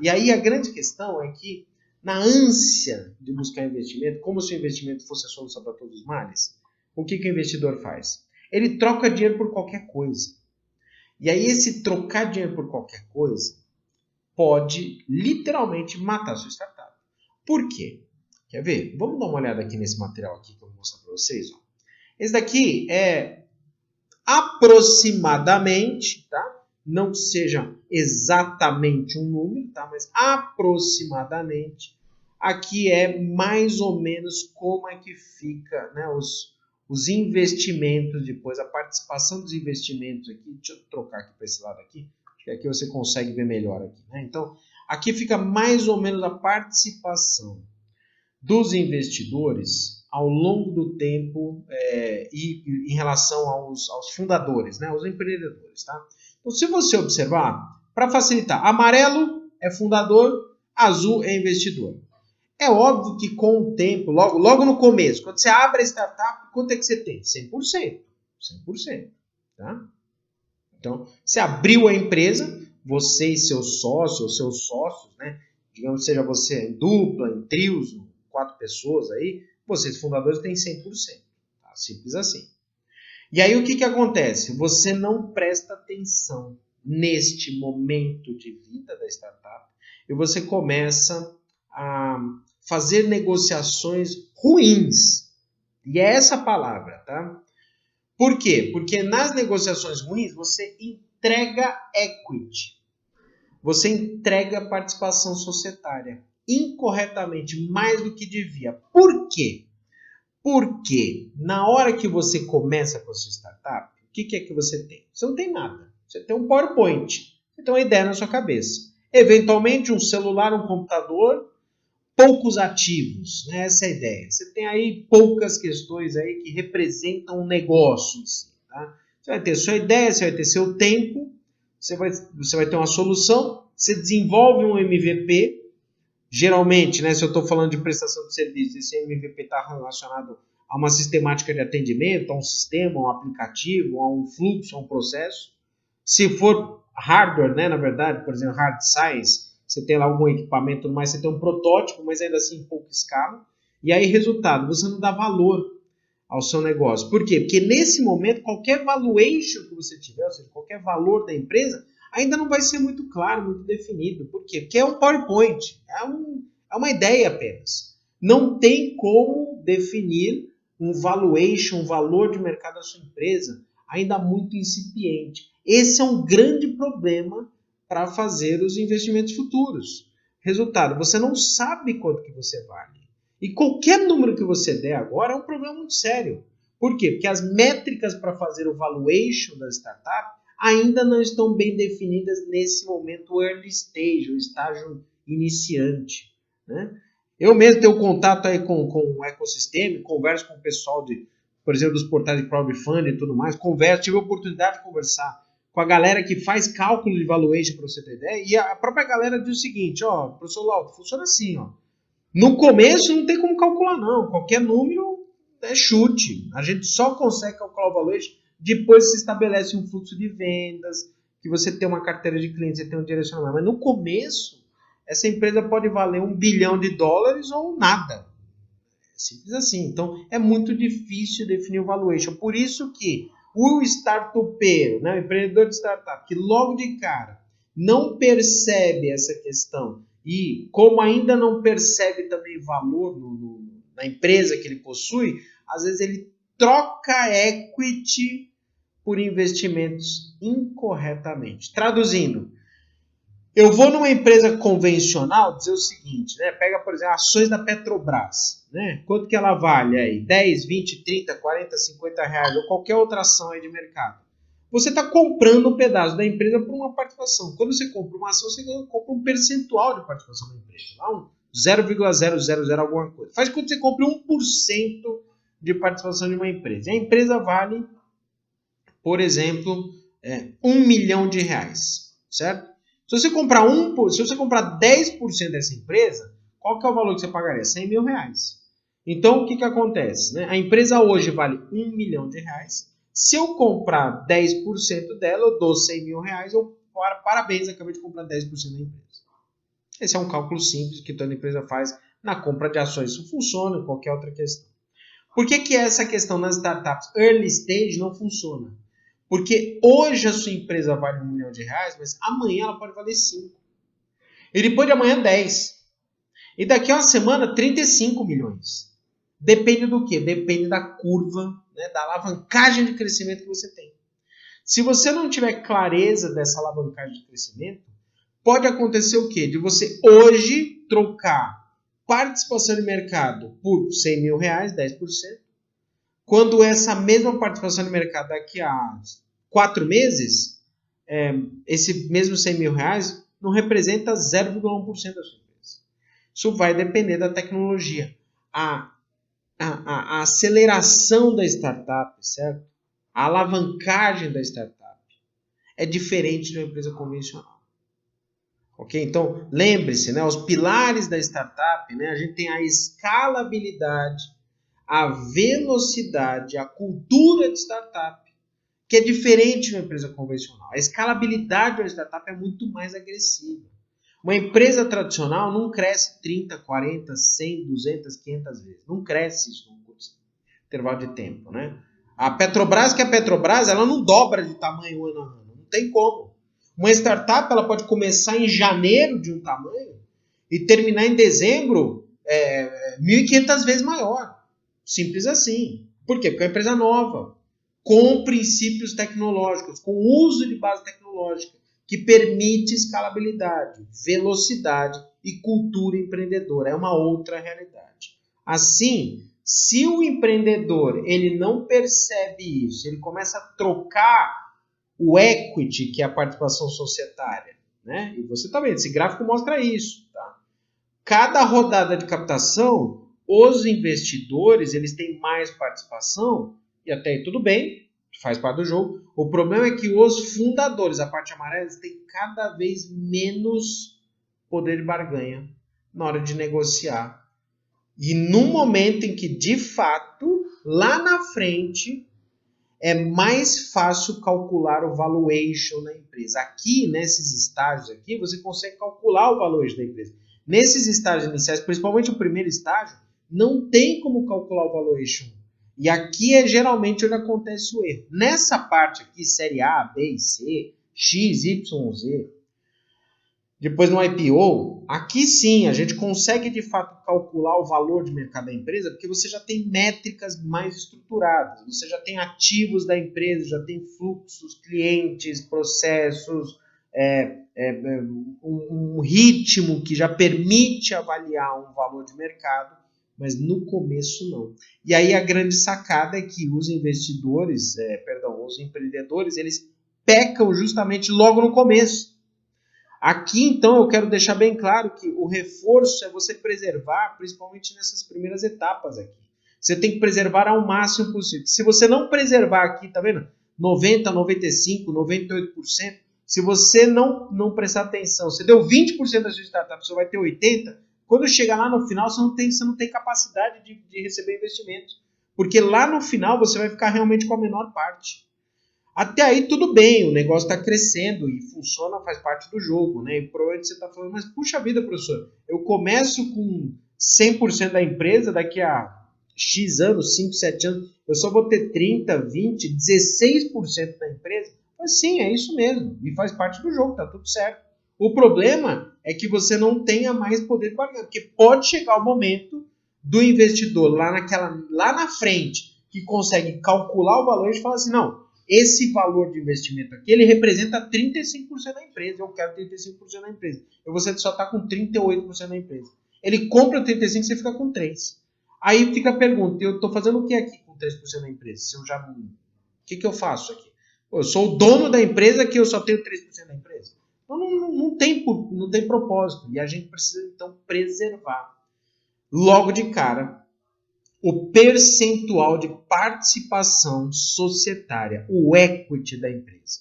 E aí a grande questão é que, na ânsia de buscar investimento, como se o investimento fosse a solução para todos os males, o que o investidor faz? Ele troca dinheiro por qualquer coisa. E aí esse trocar dinheiro por qualquer coisa pode literalmente matar a sua startup. Por quê? Quer ver? Vamos dar uma olhada aqui nesse material aqui que eu vou mostrar para vocês. Ó. Esse daqui é aproximadamente, tá? Não seja exatamente um número, tá? Mas aproximadamente, aqui é mais ou menos como é que fica, né, os investimentos depois, a participação dos investimentos aqui. Deixa eu trocar aqui para esse lado aqui, que aqui você consegue ver melhor aqui, né? Então, aqui fica mais ou menos a participação dos investidores ao longo do tempo e em relação aos fundadores, né, aos empreendedores. Tá? Então, se você observar, para facilitar, amarelo é fundador, azul é investidor. É óbvio que com o tempo, logo no começo, quando você abre a startup, quanto é que você tem? 100%. 100%. Tá? Então, você abriu a empresa, você e seus sócios, né? Digamos, seja você em dupla, em trios, 4 pessoas aí, vocês fundadores têm 100%. Tá? Simples assim. E aí o que acontece? Você não presta atenção neste momento de vida da startup e você começa a fazer negociações ruins. E é essa a palavra, tá? Por quê? Porque nas negociações ruins você entrega equity. Você entrega participação societária incorretamente, mais do que devia. Por quê? Porque na hora que você começa com a sua startup, o que é que você tem? Você não tem nada. Você tem um PowerPoint. Você tem uma ideia na sua cabeça. Eventualmente um celular, um computador, poucos ativos. Né? Essa é a ideia. Você tem aí poucas questões aí que representam um negócio em si. Tá? Você vai ter sua ideia, você vai ter seu tempo, você vai ter uma solução, você desenvolve um MVP. Geralmente, né, se eu estou falando de prestação de serviço, esse MVP está relacionado a uma sistemática de atendimento, a um sistema, a um aplicativo, a um fluxo, a um processo. Se for hardware, né, na verdade, por exemplo, hard science, você tem lá algum equipamento, mas você tem um protótipo, mas ainda assim em pouca escala. E aí, resultado, você não dá valor ao seu negócio. Por quê? Porque nesse momento, qualquer valuation que você tiver, ou seja, qualquer valor da empresa, ainda não vai ser muito claro, muito definido. Por quê? Porque é um PowerPoint, é uma ideia apenas. Não tem como definir um valuation, um valor de mercado da sua empresa, ainda muito incipiente. Esse é um grande problema para fazer os investimentos futuros. Resultado, você não sabe quanto que você vale. E qualquer número que você der agora é um problema muito sério. Por quê? Porque as métricas para fazer o valuation da startup ainda não estão bem definidas nesse momento early stage, o estágio iniciante. Né? Eu mesmo tenho contato aí com o ecossistema, converso com o pessoal por exemplo, dos portais de crowdfunding e tudo mais, tive a oportunidade de conversar com a galera que faz cálculo de valuation, para você ter ideia, e a própria galera diz o seguinte, ó, professor Lauto, funciona assim, ó. No começo não tem como calcular não, qualquer número é chute. A gente só consegue calcular o valuation depois que se estabelece um fluxo de vendas, que você tem uma carteira de clientes, você tem um direcionamento. Mas no começo, essa empresa pode valer $1 bilhão ou nada. É simples assim. Então, é muito difícil definir o valuation. Por isso que o startupeiro, né, o empreendedor de startup, que logo de cara não percebe essa questão e como ainda não percebe também valor na empresa que ele possui, às vezes ele troca equity por investimentos incorretamente. Traduzindo, eu vou numa empresa convencional dizer o seguinte, né? Pega, por exemplo, ações da Petrobras, né? Quanto que ela vale aí? 10, 20, 30, 40, 50 reais ou qualquer outra ação aí de mercado. Você está comprando um pedaço da empresa por uma participação. Quando você compra uma ação, você compra um percentual de participação da empresa. Não? 0,000 alguma coisa. Faz quando você compra 1% de participação de uma empresa. E a empresa vale, por exemplo, R$1 milhão, certo? Se você comprar 10% dessa empresa, qual que é o valor que você pagaria? R$100 mil. Então, o que acontece? Né? A empresa hoje vale R$1 milhão. Se eu comprar 10% dela, eu dou R$100 mil. Parabéns, acabei de comprar 10% da empresa. Esse é um cálculo simples que toda empresa faz na compra de ações. Isso funciona em qualquer outra questão. Por que essa questão nas startups early stage não funciona? Porque hoje a sua empresa vale R$1 milhão, mas amanhã ela pode valer 5. E depois de amanhã 10. E daqui a uma semana 35 milhões. Depende do quê? Depende da curva, né, da alavancagem de crescimento que você tem. Se você não tiver clareza dessa alavancagem de crescimento, pode acontecer o quê? De você hoje trocar participação de mercado por R$100 mil, 10%, quando essa mesma participação de mercado daqui a 4 meses, esse mesmo R$100 mil não representa 0,1% da sua empresa. Isso vai depender da tecnologia. A aceleração da startup, certo? A alavancagem da startup é diferente de uma empresa convencional. Ok? Então, lembre-se, né, os pilares da startup, né, a gente tem a escalabilidade, a velocidade, a cultura de startup, que é diferente de uma empresa convencional. A escalabilidade de uma startup é muito mais agressiva. Uma empresa tradicional não cresce 30, 40, 100, 200, 500 vezes. Não cresce isso num intervalo de tempo, né? A Petrobras, ela não dobra de tamanho ano a ano. Não tem como. Uma startup ela pode começar em janeiro de um tamanho e terminar em dezembro 1.500 vezes maior. Simples assim. Por quê? Porque é uma empresa nova, com princípios tecnológicos, com uso de base tecnológica, que permite escalabilidade, velocidade e cultura empreendedora. É uma outra realidade. Assim, se o empreendedor ele não percebe isso, ele começa a trocar o equity, que é a participação societária, né? E você está vendo, esse gráfico mostra isso. Tá? Cada rodada de captação, os investidores eles têm mais participação, e até aí tudo bem, faz parte do jogo. O problema é que os fundadores, a parte amarela, eles têm cada vez menos poder de barganha na hora de negociar. E no momento em que, de fato, lá na frente, é mais fácil calcular o valuation da empresa. Aqui, nesses estágios aqui, você consegue calcular o valuation da empresa. Nesses estágios iniciais, principalmente o primeiro estágio, não tem como calcular o valuation. E aqui é geralmente onde acontece o erro. Nessa parte aqui, série A, B e C, X, Y, Z, depois no IPO, aqui sim a gente consegue de fato calcular o valor de mercado da empresa, porque você já tem métricas mais estruturadas, você já tem ativos da empresa, já tem fluxos, clientes, processos, um ritmo que já permite avaliar um valor de mercado, mas no começo não. E aí a grande sacada é que os investidores, os empreendedores, eles pecam justamente logo no começo. Aqui, então, eu quero deixar bem claro que o reforço é você preservar, principalmente nessas primeiras etapas aqui. Você tem que preservar ao máximo possível. Se você não preservar aqui, tá vendo? 90, 95, 98%. Se você não prestar atenção, você deu 20% da sua startup, você vai ter 80%. Quando chegar lá no final, você não tem capacidade de receber investimentos. Porque lá no final, você vai ficar realmente com a menor parte. Até aí tudo bem, o negócio está crescendo e funciona, faz parte do jogo, né? E provavelmente você está falando, mas puxa vida, professor, eu começo com 100% da empresa, daqui a X anos, 5, 7 anos, eu só vou ter 30, 20, 16% da empresa? Mas sim, é isso mesmo, e faz parte do jogo, tá tudo certo. O problema é que você não tenha mais poder de barganha, porque pode chegar o momento do investidor lá na frente, que consegue calcular o valor e falar assim, não, esse valor de investimento aqui, ele representa 35% da empresa. Eu quero 35% da empresa. E você só está com 38% da empresa. Ele compra 35%, você fica com 3%. Aí fica a pergunta, eu estou fazendo o que aqui com 3% da empresa? Se eu já não... O que eu faço aqui? Eu sou o dono da empresa que eu só tenho 3% da empresa? Então não tem propósito. E a gente precisa, então, preservar. Logo de cara, o percentual de participação societária, o equity da empresa.